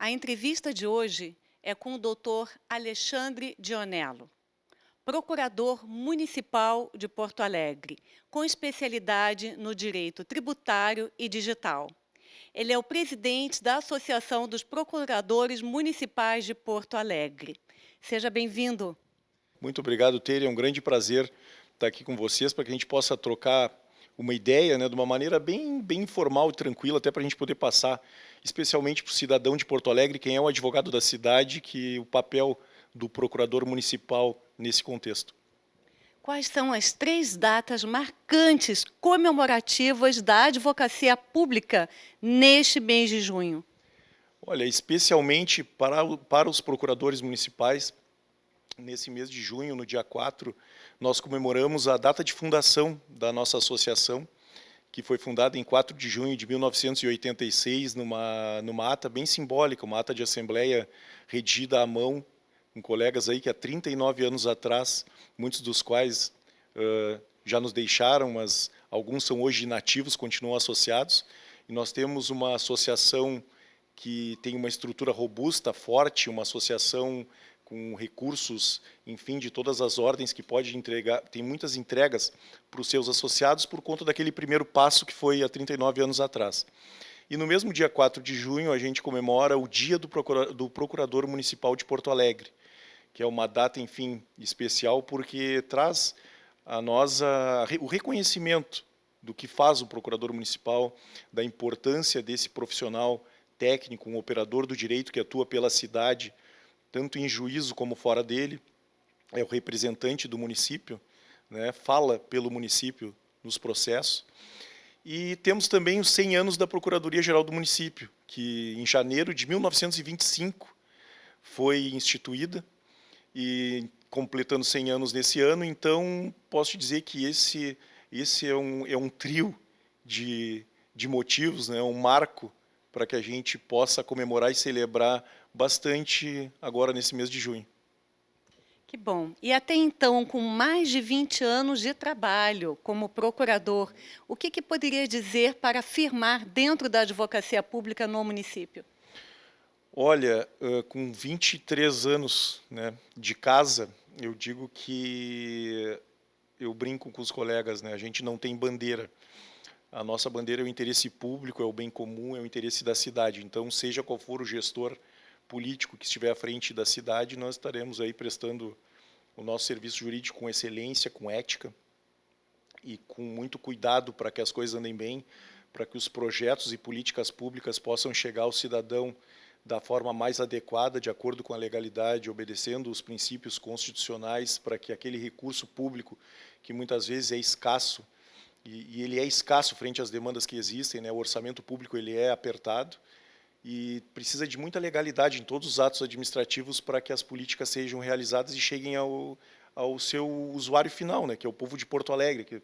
A entrevista de hoje é com o doutor Alexandre Dionello, procurador municipal de Porto Alegre, com especialidade no direito tributário e digital. Ele é o presidente da Associação dos Procuradores Municipais de Porto Alegre. Seja bem-vindo. Muito obrigado, Tere. É um grande prazer estar aqui com vocês para que a gente possa trocar uma ideia, né, de uma maneira bem informal e tranquila, até para a gente poder passar, especialmente para o cidadão de Porto Alegre, quem é o advogado da cidade, que o papel do procurador municipal nesse contexto. Quais são as 3 datas marcantes comemorativas da advocacia pública neste mês de junho? Olha, especialmente para os procuradores municipais, nesse mês de junho, no dia 4, nós comemoramos a data de fundação da nossa associação, que foi fundada em 4 de junho de 1986, numa ata bem simbólica, uma ata de assembleia redigida à mão, com colegas aí que há 39 anos atrás, muitos dos quais já nos deixaram, mas alguns são hoje inativos, continuam associados. E nós temos uma associação que tem uma estrutura robusta, forte, uma associação com recursos, enfim, de todas as ordens, que pode entregar, tem muitas entregas para os seus associados por conta daquele primeiro passo que foi há 39 anos atrás. E no mesmo dia 4 de junho, a gente comemora o Dia do Procurador Municipal de Porto Alegre, que é uma data, enfim, especial, porque traz a nós o reconhecimento do que faz o procurador municipal, da importância desse profissional técnico, um operador do direito que atua pela cidade, tanto em juízo como fora dele, é o representante do município, né, fala pelo município nos processos. E temos também os 100 anos da Procuradoria-Geral do Município, que em janeiro de 1925 foi instituída, e completando 100 anos nesse ano, então posso te dizer que esse é um trio de motivos, né, um marco para que a gente possa comemorar e celebrar bastante agora nesse mês de junho. Que bom. E até então, com mais de 20 anos de trabalho como procurador, o que poderia dizer para afirmar dentro da advocacia pública no município? Olha, com 23 anos, né, de casa, eu digo que eu brinco com os colegas, né, a gente não tem bandeira. A nossa bandeira é o interesse público, é o bem comum, é o interesse da cidade. Então, seja qual for o gestor político que estiver à frente da cidade, nós estaremos aí prestando o nosso serviço jurídico com excelência, com ética e com muito cuidado para que as coisas andem bem, para que os projetos e políticas públicas possam chegar ao cidadão da forma mais adequada, de acordo com a legalidade, obedecendo os princípios constitucionais, para que aquele recurso público, que muitas vezes é escasso, e ele é escasso frente às demandas que existem, né? O orçamento público ele é apertado e precisa de muita legalidade em todos os atos administrativos para que as políticas sejam realizadas e cheguem ao seu usuário final, né? Que é o povo de Porto Alegre, que,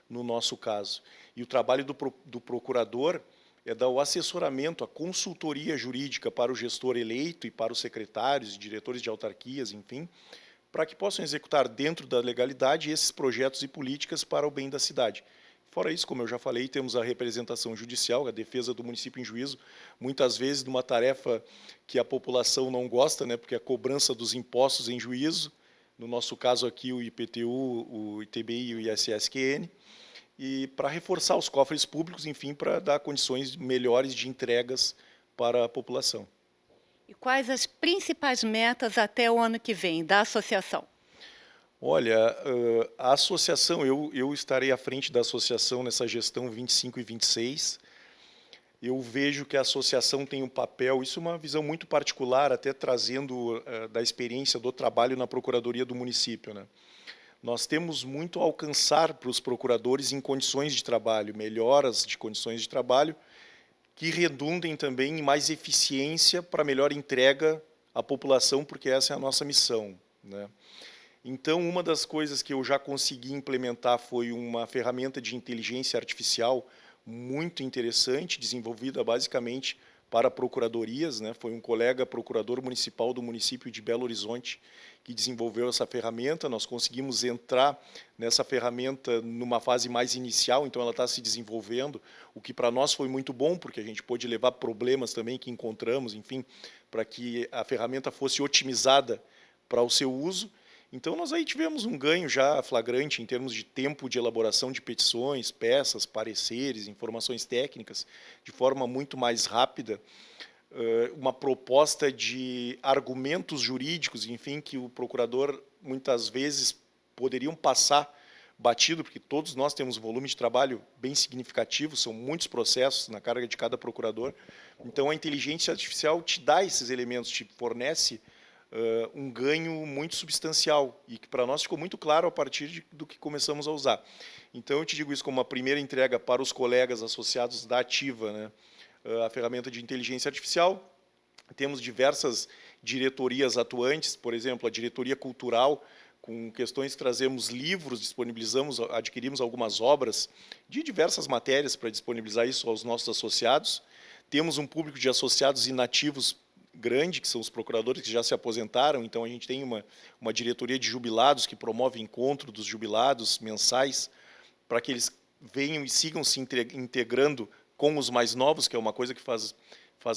no nosso caso. E o trabalho do procurador é dar o assessoramento, a consultoria jurídica para o gestor eleito e para os secretários e diretores de autarquias, enfim, para que possam executar dentro da legalidade esses projetos e políticas para o bem da cidade. Fora isso, como eu já falei, temos a representação judicial, a defesa do município em juízo, muitas vezes numa tarefa que a população não gosta, né, porque é a cobrança dos impostos em juízo, no nosso caso aqui o IPTU, o ITBI e o ISSQN, e para reforçar os cofres públicos, enfim, para dar condições melhores de entregas para a população. E quais as principais metas até o ano que vem da associação? Olha, a associação, eu estarei à frente da associação nessa gestão 25 e 26. Eu vejo que a associação tem um papel, isso é uma visão muito particular, até trazendo da experiência do trabalho na Procuradoria do município, né? Nós temos muito a alcançar para os procuradores em condições de trabalho, melhoras de condições de trabalho, que redundem também em mais eficiência para melhor entrega à população, porque essa é a nossa missão, né? Então, uma das coisas que eu já consegui implementar foi uma ferramenta de inteligência artificial muito interessante, desenvolvida basicamente para procuradorias, né? Foi um colega procurador municipal do município de Belo Horizonte que desenvolveu essa ferramenta. Nós conseguimos entrar nessa ferramenta numa fase mais inicial, então ela está se desenvolvendo, o que para nós foi muito bom, porque a gente pôde levar problemas também que encontramos, enfim, para que a ferramenta fosse otimizada para o seu uso. Então, nós aí tivemos um ganho já flagrante em termos de tempo de elaboração de petições, peças, pareceres, informações técnicas, de forma muito mais rápida, uma proposta de argumentos jurídicos, enfim, que o procurador muitas vezes poderiam passar batido, porque todos nós temos um volume de trabalho bem significativo, são muitos processos na carga de cada procurador. Então, a inteligência artificial te dá esses elementos, te fornece um ganho muito substancial e que para nós ficou muito claro a partir do que começamos a usar. Então, eu te digo isso como uma primeira entrega para os colegas associados da Ativa, né? A ferramenta de inteligência artificial. Temos diversas diretorias atuantes, por exemplo, a diretoria cultural, com questões que trazemos livros, disponibilizamos, adquirimos algumas obras de diversas matérias para disponibilizar isso aos nossos associados. Temos um público de associados inativos grande, que são os procuradores que já se aposentaram, então a gente tem uma diretoria de jubilados que promove encontro dos jubilados mensais, para que eles venham e sigam se integrando com os mais novos, que é uma coisa que faz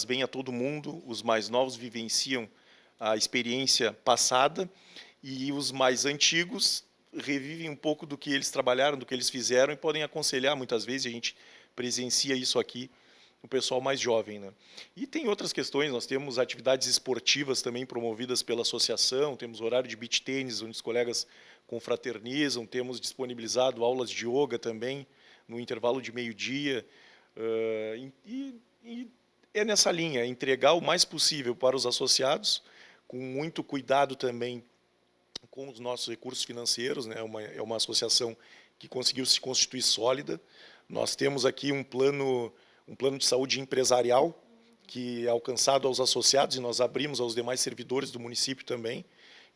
bem a todo mundo. Os mais novos vivenciam a experiência passada e os mais antigos revivem um pouco do que eles trabalharam, do que eles fizeram e podem aconselhar muitas vezes, a gente presencia isso aqui, o pessoal mais jovem, né? E tem outras questões, nós temos atividades esportivas também promovidas pela associação, temos horário de beach tênis, onde os colegas confraternizam, temos disponibilizado aulas de yoga também, no intervalo de meio-dia, e é nessa linha, entregar o mais possível para os associados, com muito cuidado também com os nossos recursos financeiros, né? É uma associação que conseguiu se constituir sólida. Nós temos aqui um plano de saúde empresarial, que é alcançado aos associados, e nós abrimos aos demais servidores do município também.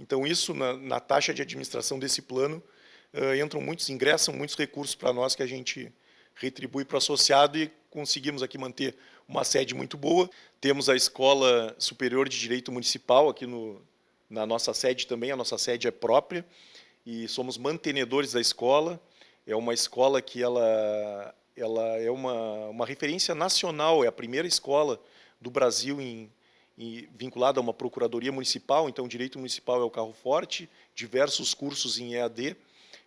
Então, isso, na taxa de administração desse plano, ingressam muitos recursos para nós que a gente retribui para o associado e conseguimos aqui manter uma sede muito boa. Temos a Escola Superior de Direito Municipal aqui na nossa sede também, a nossa sede é própria, e somos mantenedores da escola. É uma escola que ela é uma referência nacional, é a primeira escola do Brasil vinculada a uma procuradoria municipal, então o direito municipal é o carro forte, diversos cursos em EAD,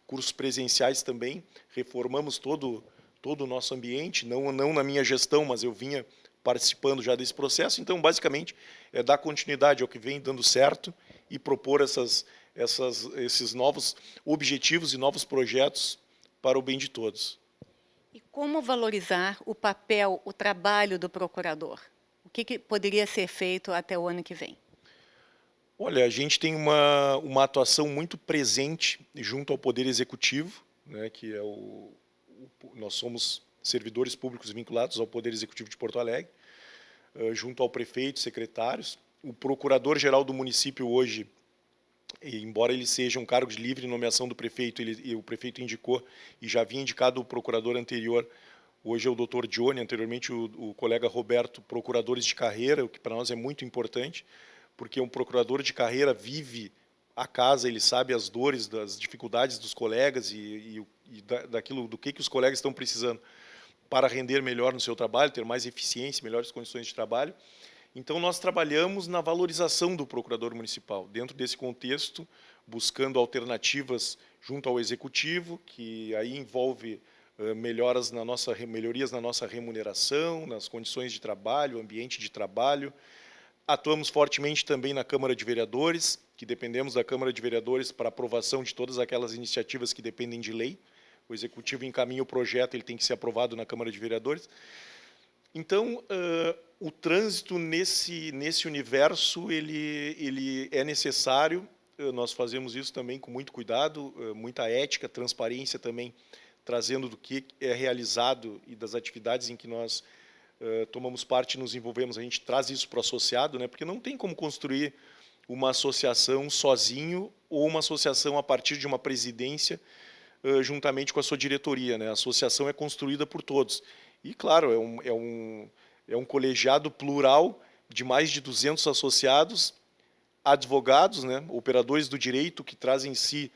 cursos presenciais também, reformamos todo o nosso ambiente, não na minha gestão, mas eu vinha participando já desse processo. Então, basicamente, é dar continuidade ao que vem dando certo e propor esses novos objetivos e novos projetos para o bem de todos. E como valorizar o papel, o trabalho do procurador? O que poderia ser feito até o ano que vem? Olha, a gente tem uma atuação muito presente junto ao Poder Executivo, né, que é nós somos servidores públicos vinculados ao Poder Executivo de Porto Alegre, junto ao prefeito, secretários. O procurador-geral do município hoje, embora ele seja um cargo de livre nomeação do prefeito, o prefeito indicou e já havia indicado o procurador anterior, hoje é o doutor Johnny, anteriormente o colega Roberto, procuradores de carreira, o que para nós é muito importante, porque um procurador de carreira vive a casa, ele sabe as dores, das dificuldades dos colegas daquilo do que os colegas estão precisando para render melhor no seu trabalho, ter mais eficiência, melhores condições de trabalho. Então, nós trabalhamos na valorização do procurador municipal, dentro desse contexto, buscando alternativas junto ao executivo, que aí envolve melhorias na nossa remuneração, nas condições de trabalho, ambiente de trabalho. Atuamos fortemente também na Câmara de Vereadores, que dependemos da Câmara de Vereadores para aprovação de todas aquelas iniciativas que dependem de lei. O executivo encaminha o projeto, ele tem que ser aprovado na Câmara de Vereadores. Então, o trânsito nesse universo, ele é necessário. Nós fazemos isso também com muito cuidado, muita ética, transparência também, trazendo do que é realizado e das atividades em que nós tomamos parte e nos envolvemos. A gente traz isso para o associado, né? Porque não tem como construir uma associação sozinho ou uma associação a partir de uma presidência juntamente com a sua diretoria, né? A associação é construída por todos. E, claro, é um colegiado plural de mais de 200 associados, advogados, né, operadores do direito que trazem em si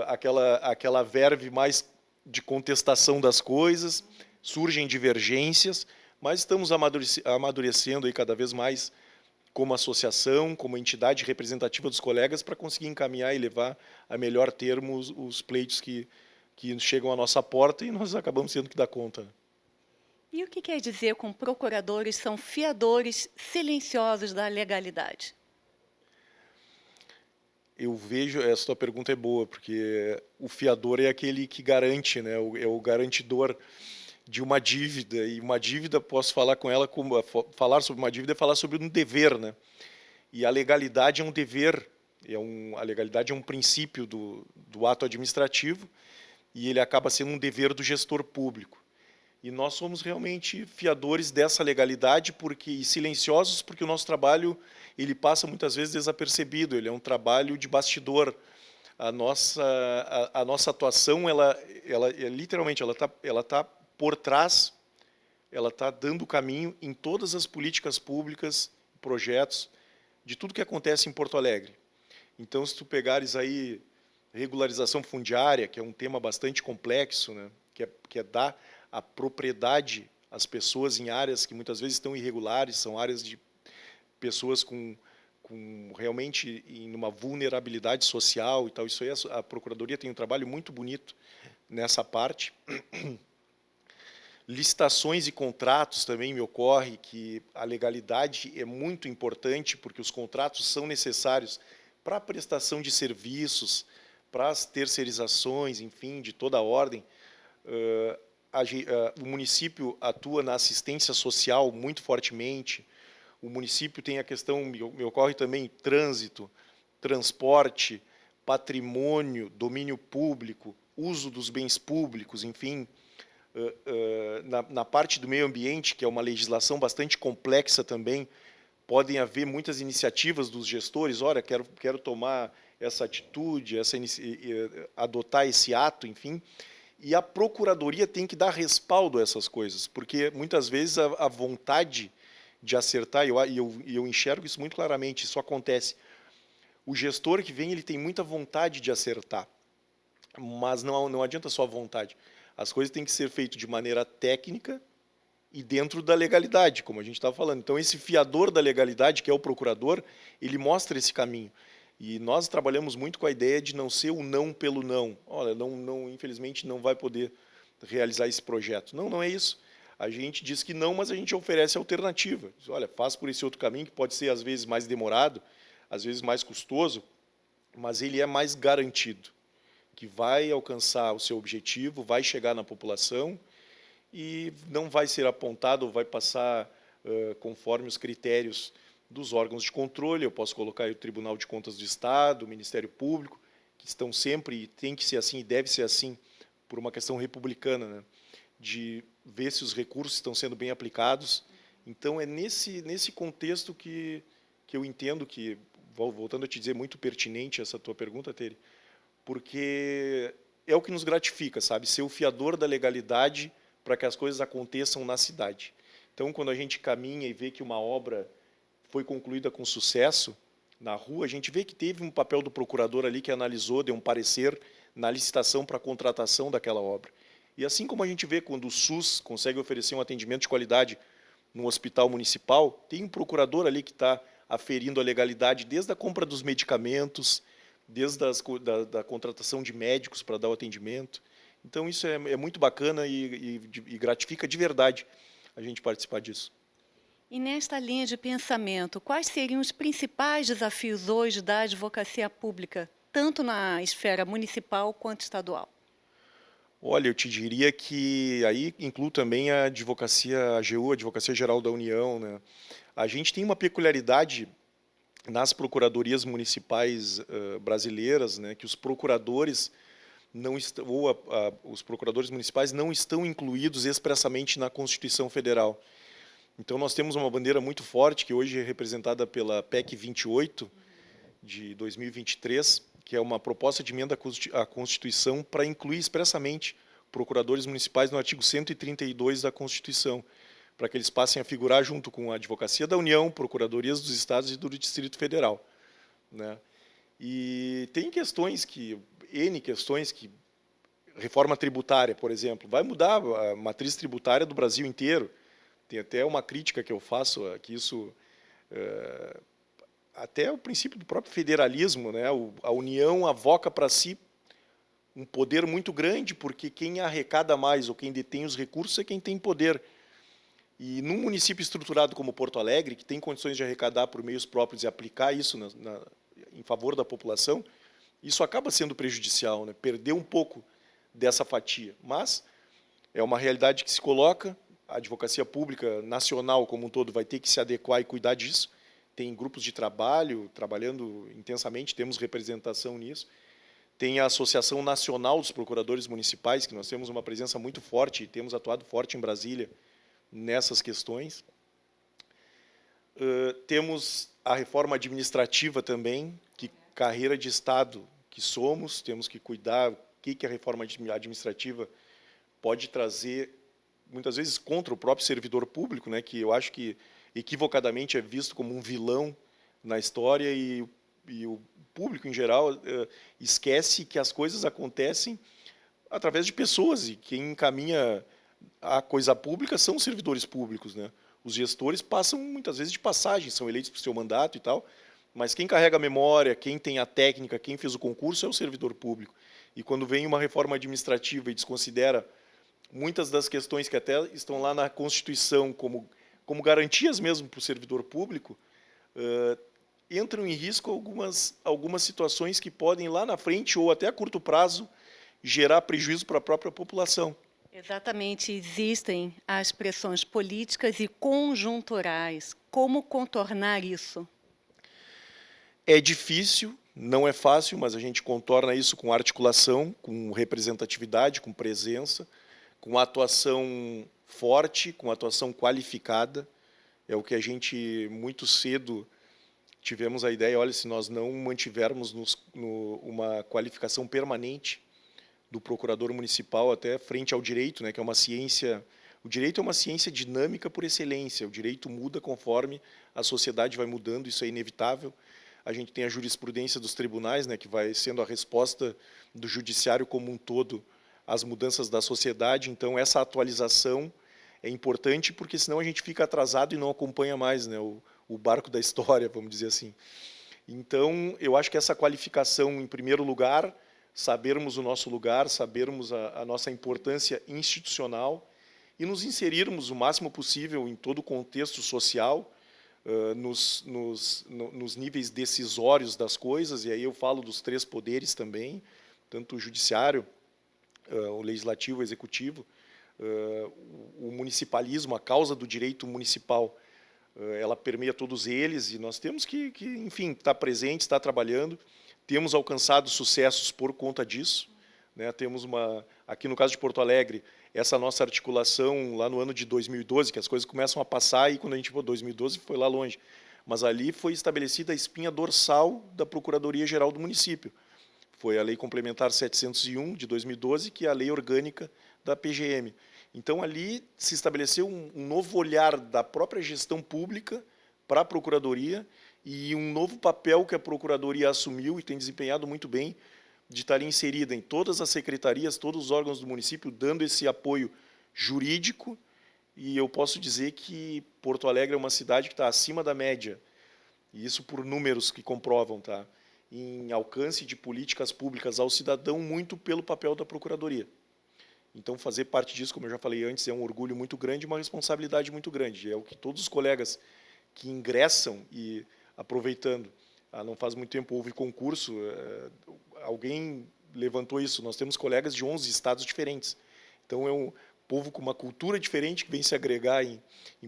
aquela verve mais de contestação das coisas, surgem divergências, mas estamos amadurecendo aí cada vez mais como associação, como entidade representativa dos colegas para conseguir encaminhar e levar a melhor termo os pleitos que chegam à nossa porta e nós acabamos tendo que dar conta. E o que quer dizer com procuradores são fiadores silenciosos da legalidade? Eu vejo, essa tua pergunta é boa, porque o fiador é aquele que garante, né? É o garantidor de uma dívida, e uma dívida, posso falar com ela, como falar sobre uma dívida é falar sobre um dever, né? E a legalidade é um dever, a legalidade é um princípio do ato administrativo, e ele acaba sendo um dever do gestor público. E nós somos realmente fiadores dessa legalidade e silenciosos, porque o nosso trabalho ele passa muitas vezes desapercebido, ele é um trabalho de bastidor. A nossa atuação, literalmente, ela tá por trás, ela está dando caminho em todas as políticas públicas, projetos, de tudo que acontece em Porto Alegre. Então, se tu pegares aí regularização fundiária, que é um tema bastante complexo, né, que é dar a propriedade às pessoas em áreas que muitas vezes estão irregulares, são áreas de pessoas com realmente em uma vulnerabilidade social e tal. Isso aí, a Procuradoria tem um trabalho muito bonito nessa parte. Licitações e contratos também me ocorre que a legalidade é muito importante, porque os contratos são necessários para a prestação de serviços, para as terceirizações, enfim, de toda a ordem. O município atua na assistência social muito fortemente. O município tem a questão, me ocorre também, trânsito, transporte, patrimônio, domínio público, uso dos bens públicos, enfim. Na parte do meio ambiente, que é uma legislação bastante complexa também, podem haver muitas iniciativas dos gestores, olha, quero tomar essa atitude, adotar esse ato, enfim. E a Procuradoria tem que dar respaldo a essas coisas, porque muitas vezes a vontade de acertar, e eu enxergo isso muito claramente, isso acontece. O gestor que vem, ele tem muita vontade de acertar, mas não adianta só a vontade. As coisas têm que ser feitas de maneira técnica e dentro da legalidade, como a gente estava falando. Então, esse fiador da legalidade, que é o procurador, ele mostra esse caminho. E nós trabalhamos muito com a ideia de não ser o não pelo não. Olha, infelizmente não vai poder realizar esse projeto. Não é isso. A gente diz que não, mas a gente oferece alternativa. Diz, olha, faz por esse outro caminho, que pode ser às vezes mais demorado, às vezes mais custoso, mas ele é mais garantido, que vai alcançar o seu objetivo, vai chegar na população e não vai ser apontado ou vai passar conforme os critérios dos órgãos de controle. Eu posso colocar aí o Tribunal de Contas do Estado, o Ministério Público, que estão sempre, e tem que ser assim, e deve ser assim, por uma questão republicana, né, de ver se os recursos estão sendo bem aplicados. Então, é nesse contexto que eu entendo que, voltando a te dizer, muito pertinente essa tua pergunta, Tere, porque é o que nos gratifica, sabe? Ser o fiador da legalidade para que as coisas aconteçam na cidade. Então, quando a gente caminha e vê que uma obra foi concluída com sucesso na rua, a gente vê que teve um papel do procurador ali que analisou, deu um parecer na licitação para a contratação daquela obra. E assim como a gente vê quando o SUS consegue oferecer um atendimento de qualidade no hospital municipal, tem um procurador ali que está aferindo a legalidade desde a compra dos medicamentos, desde da contratação de médicos para dar o atendimento. Então, isso é muito bacana e gratifica de verdade a gente participar disso. E nesta linha de pensamento, quais seriam os principais desafios hoje da advocacia pública, tanto na esfera municipal quanto estadual? Olha, eu te diria que aí inclui também a advocacia, a AGU, a Advocacia Geral da União, né? A gente tem uma peculiaridade nas procuradorias municipais brasileiras, né, que os procuradores não estão, os procuradores municipais não estão incluídos expressamente na Constituição Federal. Então, nós temos uma bandeira muito forte, que hoje é representada pela PEC 28, de 2023, que é uma proposta de emenda à Constituição para incluir expressamente procuradores municipais no artigo 132 da Constituição, para que eles passem a figurar junto com a Advocacia da União, Procuradorias dos Estados e do Distrito Federal, né? E tem N questões que, reforma tributária, por exemplo, vai mudar a matriz tributária do Brasil inteiro. Tem até uma crítica que eu faço, que isso, até o princípio do próprio federalismo, né? A União avoca para si um poder muito grande, porque quem arrecada mais ou quem detém os recursos é quem tem poder. E num município estruturado como Porto Alegre, que tem condições de arrecadar por meios próprios e aplicar isso em favor da população, isso acaba sendo prejudicial, né? Perder um pouco dessa fatia. Mas é uma realidade que se coloca, a advocacia pública nacional como um todo vai ter que se adequar e cuidar disso. Tem grupos de trabalho, trabalhando intensamente, temos representação nisso. Tem a Associação Nacional dos Procuradores Municipais, que nós temos uma presença muito forte e temos atuado forte em Brasília nessas questões. Temos a reforma administrativa também, que carreira de Estado que somos, temos que cuidar o que a reforma administrativa pode trazer, muitas vezes contra o próprio servidor público, né, que eu acho que equivocadamente é visto como um vilão na história, e o público, em geral, esquece que as coisas acontecem através de pessoas, e quem encaminha a coisa pública são os servidores públicos, né? Os gestores passam, muitas vezes, de passagem, são eleitos para o seu mandato e tal, mas quem carrega a memória, quem tem a técnica, quem fez o concurso é o servidor público. E quando vem uma reforma administrativa e desconsidera muitas das questões que até estão lá na Constituição como garantias mesmo para o servidor público, entram em risco algumas situações que podem, lá na frente, ou até a curto prazo, gerar prejuízo para a própria população. Exatamente, existem as pressões políticas e conjunturais. Como contornar isso? É difícil, não é fácil, mas a gente contorna isso com articulação, com representatividade, com presença, com atuação forte, com atuação qualificada. É o que a gente, muito cedo, tivemos a ideia, olha, se nós não mantivermos uma qualificação permanente do procurador municipal até frente ao direito, né, que é uma ciência. O direito é uma ciência dinâmica por excelência. O direito muda conforme a sociedade vai mudando, isso é inevitável. A gente tem a jurisprudência dos tribunais, né, que vai sendo a resposta do judiciário como um todo às mudanças da sociedade. Então, essa atualização é importante, porque senão a gente fica atrasado e não acompanha mais, né, o barco da história, vamos dizer assim. Então, eu acho que essa qualificação, em primeiro lugar, sabermos o nosso lugar, sabermos a nossa importância institucional e nos inserirmos o máximo possível em todo o contexto social, nos níveis decisórios das coisas, e aí eu falo dos três poderes também, tanto o judiciário, o legislativo, o executivo, o municipalismo, a causa do direito municipal, ela permeia todos eles, e nós temos que enfim, estar presente, estar trabalhando. Temos alcançado sucessos por conta disso, né? Temos aqui no caso de Porto Alegre, essa nossa articulação lá no ano de 2012, que as coisas começam a passar, e quando a gente for 2012 foi lá longe, mas ali foi estabelecida a espinha dorsal da Procuradoria-Geral do município. Foi a Lei Complementar 701 de 2012, que é a lei orgânica da PGM. Então ali se estabeleceu um novo olhar da própria gestão pública para a Procuradoria, e um novo papel que a Procuradoria assumiu e tem desempenhado muito bem, de estar inserida em todas as secretarias, todos os órgãos do município, dando esse apoio jurídico. E eu posso dizer que Porto Alegre é uma cidade que está acima da média, e isso por números que comprovam, tá? Em alcance de políticas públicas ao cidadão, muito pelo papel da Procuradoria. Então, fazer parte disso, como eu já falei antes, é um orgulho muito grande, uma responsabilidade muito grande. É o que todos os colegas que ingressam, e aproveitando, não faz muito tempo houve concurso, alguém levantou isso, nós temos colegas de 11 estados diferentes. Então, é um povo com uma cultura diferente que vem se agregar em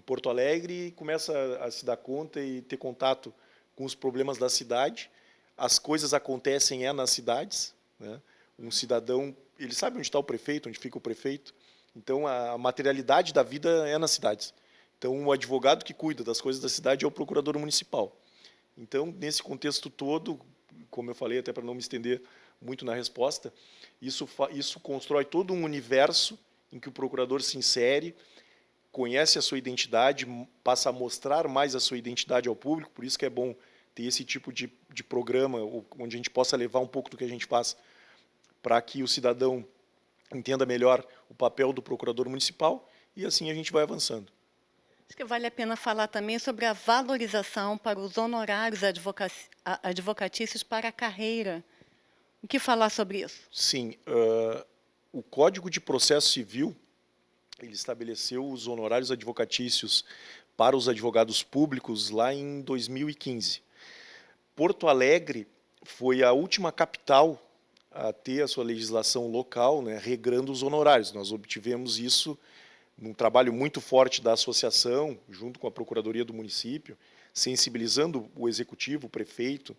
Porto Alegre e começa a se dar conta e ter contato com os problemas da cidade. As coisas acontecem nas cidades, né? Um cidadão, ele sabe onde está o prefeito, onde fica o prefeito. Então, a materialidade da vida é nas cidades. Então, o advogado que cuida das coisas da cidade é o procurador municipal. Então, nesse contexto todo, como eu falei, até para não me estender muito na resposta, isso constrói todo um universo em que o procurador se insere, conhece a sua identidade, passa a mostrar mais a sua identidade ao público, por isso que é bom ter esse tipo de programa, onde a gente possa levar um pouco do que a gente faz para que o cidadão entenda melhor o papel do procurador municipal, e assim a gente vai avançando. Acho que vale a pena falar também sobre a valorização para os honorários advocatícios para a carreira. O que falar sobre isso? Sim, o Código de Processo Civil, ele estabeleceu os honorários advocatícios para os advogados públicos lá em 2015. Porto Alegre foi a última capital a ter a sua legislação local, né, regrando os honorários. Nós obtivemos isso num trabalho muito forte da associação, junto com a Procuradoria do município, sensibilizando o executivo, o prefeito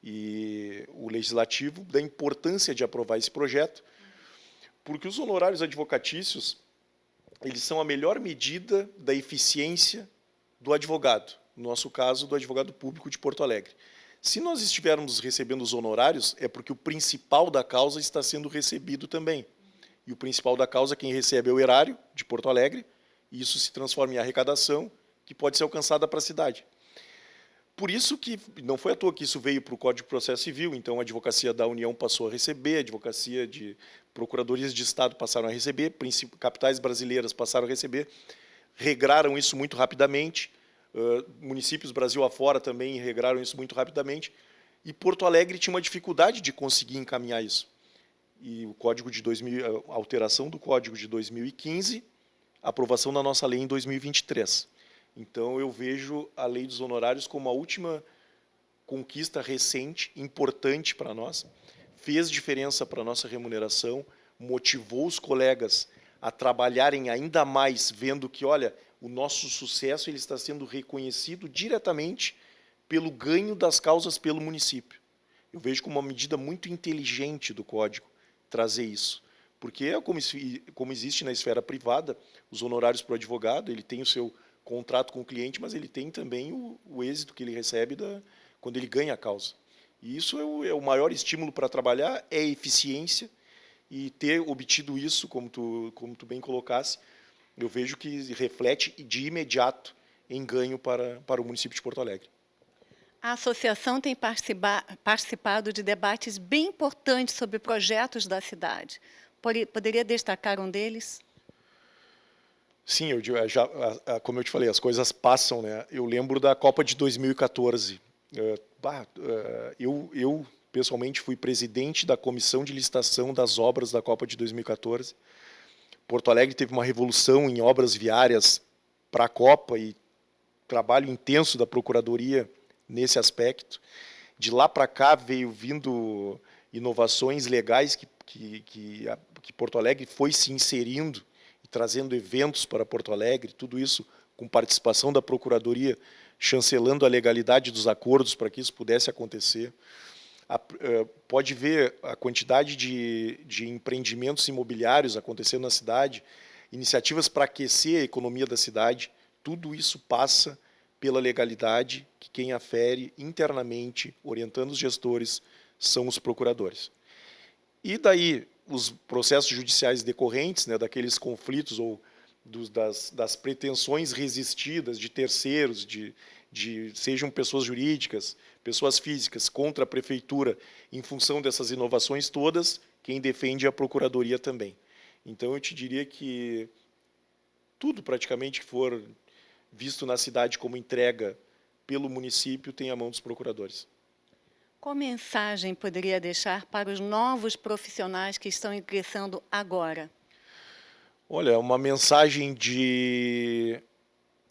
e o legislativo da importância de aprovar esse projeto, porque os honorários advocatícios, eles são a melhor medida da eficiência do advogado, no nosso caso, do advogado público de Porto Alegre. Se nós estivermos recebendo os honorários, é porque o principal da causa está sendo recebido também. E o principal da causa, quem recebe é o erário de Porto Alegre, e isso se transforma em arrecadação, que pode ser alcançada para a cidade. Por isso que, não foi à toa que isso veio para o Código de Processo Civil, então a Advocacia da União passou a receber, a Advocacia de Procuradorias de Estado passaram a receber, capitais brasileiras passaram a receber, regraram isso muito rapidamente, municípios Brasil afora também regraram isso muito rapidamente, e Porto Alegre tinha uma dificuldade de conseguir encaminhar isso. E o Código de 2000, a alteração do Código de 2015, a aprovação da nossa lei em 2023. Então, eu vejo a lei dos honorários como a última conquista recente, importante para nós, fez diferença para a nossa remuneração, motivou os colegas a trabalharem ainda mais, vendo que, olha, o nosso sucesso ele está sendo reconhecido diretamente pelo ganho das causas pelo município. Eu vejo como uma medida muito inteligente do Código trazer isso, porque é como existe na esfera privada, os honorários para o advogado, ele tem o seu contrato com o cliente, mas ele tem também o êxito que ele recebe quando ele ganha a causa. E isso é o maior estímulo para trabalhar, é a eficiência, e ter obtido isso, como tu bem colocasse, eu vejo que reflete de imediato em ganho para o município de Porto Alegre. A associação tem participado de debates bem importantes sobre projetos da cidade. Poderia destacar um deles? Sim, como eu te falei, as coisas passam, né? Eu lembro da Copa de 2014. Eu pessoalmente fui presidente da comissão de licitação das obras da Copa de 2014. Porto Alegre teve uma revolução em obras viárias para a Copa e trabalho intenso da Procuradoria nesse aspecto. De lá para cá veio vindo inovações legais que Porto Alegre foi se inserindo e trazendo eventos para Porto Alegre, tudo isso com participação da Procuradoria, chancelando a legalidade dos acordos para que isso pudesse acontecer. Pode ver a quantidade de empreendimentos imobiliários acontecendo na cidade, iniciativas para aquecer a economia da cidade, tudo isso passa pela legalidade, que quem afere internamente, orientando os gestores, são os procuradores. E daí, os processos judiciais decorrentes, né, daqueles conflitos ou das pretensões resistidas de terceiros, sejam pessoas jurídicas, pessoas físicas, contra a prefeitura, em função dessas inovações todas, quem defende é a Procuradoria também. Então, eu te diria que tudo praticamente que for visto na cidade como entrega pelo município tem a mão dos procuradores. Qual mensagem poderia deixar para os novos profissionais que estão ingressando agora? Olha, uma mensagem de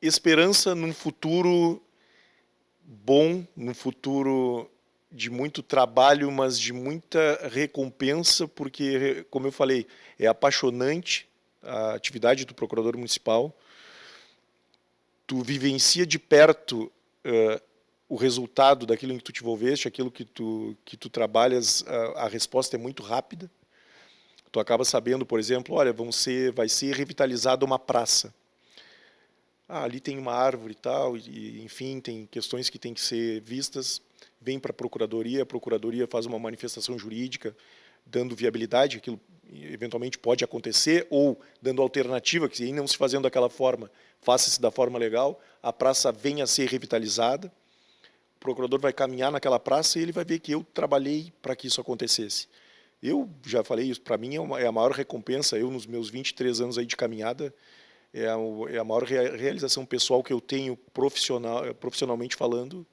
esperança num futuro bom, num futuro de muito trabalho, mas de muita recompensa, porque, como eu falei, é apaixonante a atividade do procurador municipal. Tu vivencia de perto o resultado daquilo em que tu te envolveste, aquilo que tu trabalhas, a resposta é muito rápida. Tu acaba sabendo, por exemplo, olha, vai ser revitalizada uma praça. Ali tem uma árvore e tal, enfim, tem questões que têm que ser vistas, vem para a Procuradoria faz uma manifestação jurídica, dando viabilidade, aquilo eventualmente pode acontecer, ou dando alternativa, que se não se fazendo daquela forma, faça-se da forma legal, a praça venha a ser revitalizada, o procurador vai caminhar naquela praça e ele vai ver que eu trabalhei para que isso acontecesse. Eu já falei isso, para mim é a maior recompensa, eu nos meus 23 anos aí de caminhada, é a maior realização pessoal que eu tenho profissionalmente falando,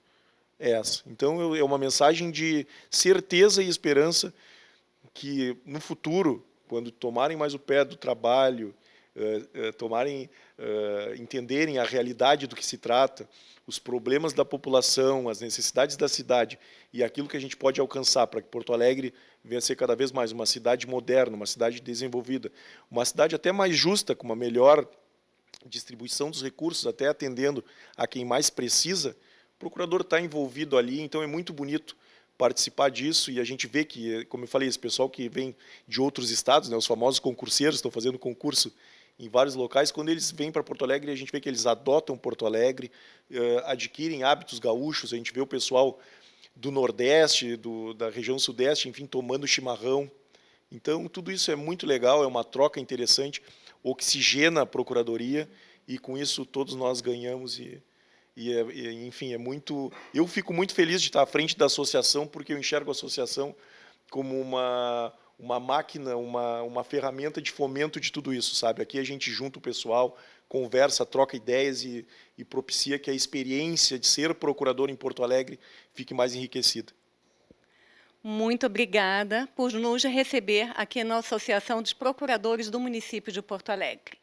é essa. Então é uma mensagem de certeza e esperança que no futuro, quando tomarem mais o pé do trabalho, entenderem a realidade do que se trata, os problemas da população, as necessidades da cidade e aquilo que a gente pode alcançar para que Porto Alegre venha a ser cada vez mais uma cidade moderna, uma cidade desenvolvida, uma cidade até mais justa, com uma melhor distribuição dos recursos, até atendendo a quem mais precisa, o procurador está envolvido ali, então é muito bonito participar disso, e a gente vê que, como eu falei, esse pessoal que vem de outros estados, né, os famosos concurseiros, estão fazendo concurso em vários locais, quando eles vêm para Porto Alegre, a gente vê que eles adotam Porto Alegre, adquirem hábitos gaúchos, a gente vê o pessoal do Nordeste, da região Sudeste, enfim, tomando chimarrão. Então, tudo isso é muito legal, é uma troca interessante, oxigena a Procuradoria, e com isso todos nós ganhamos, enfim, é muito... Eu fico muito feliz de estar à frente da associação, porque eu enxergo a associação como uma máquina, uma ferramenta de fomento de tudo isso, sabe? Aqui a gente junta o pessoal, conversa, troca ideias e propicia que a experiência de ser procurador em Porto Alegre fique mais enriquecida. Muito obrigada por nos receber aqui na Associação dos Procuradores do município de Porto Alegre.